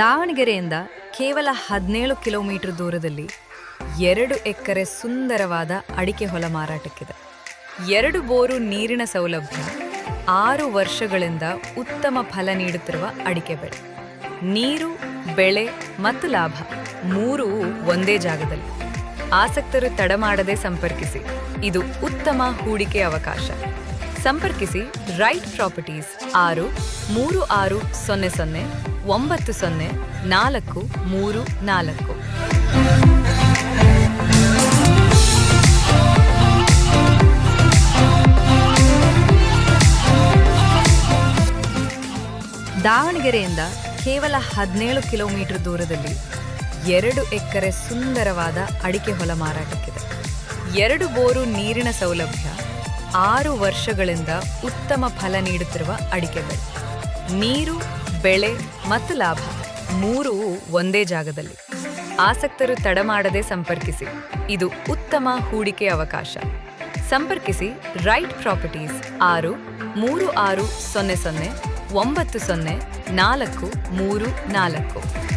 ದಾವಣಗೆರೆಯಿಂದ ಕೇವಲ 17 ಕಿಲೋಮೀಟರ್ ದೂರದಲ್ಲಿ 2 ಎಕರೆ ಸುಂದರವಾದ ಅಡಿಕೆ ಹೊಲ ಮಾರಾಟಕ್ಕಿದೆ. 2 ಬೋರು ನೀರಿನ ಸೌಲಭ್ಯ, 6 ವರ್ಷಗಳಿಂದ ಉತ್ತಮ ಫಲ ನೀಡುತ್ತಿರುವ ಅಡಿಕೆ ಬೆಳೆ. ನೀರು, ಬೆಳೆ ಮತ್ತು ಲಾಭ ಮೂರೂ ಒಂದೇ ಜಾಗದಲ್ಲಿ. ಆಸಕ್ತರು ತಡ ಮಾಡದೆ ಸಂಪರ್ಕಿಸಿ. ಇದು ಉತ್ತಮ ಹೂಡಿಕೆ ಅವಕಾಶ. ಸಂಪರ್ಕಿಸಿ ರೈಟ್ ಪ್ರಾಪರ್ಟೀಸ್ 63690904334. ದಾವಣಗೆರೆಯಿಂದ ಕೇವಲ 17 ಕಿಲೋಮೀಟರ್ ದೂರದಲ್ಲಿ 2 ಎಕರೆ ಸುಂದರವಾದ ಅಡಿಕೆ ಹೊಲ ಮಾರಾಟಕ್ಕಿದೆ. 2 ಬೋರು ನೀರಿನ ಸೌಲಭ್ಯ, 6 ವರ್ಷಗಳಿಂದ ಉತ್ತಮ ಫಲ ನೀಡುತ್ತಿರುವ ಅಡಿಕೆ ಬೆಳೆ. ನೀರು, ಬೆಳೆ ಮತ್ತು ಲಾಭ ಮೂರೂ ಒಂದೇ ಜಾಗದಲ್ಲಿ. ಆಸಕ್ತರು ತಡ ಮಾಡದೆ ಸಂಪರ್ಕಿಸಿ. ಇದು ಉತ್ತಮ ಹೂಡಿಕೆ ಅವಕಾಶ. ಸಂಪರ್ಕಿಸಿ ರೈಟ್ ಪ್ರಾಪರ್ಟೀಸ್ 63600909434.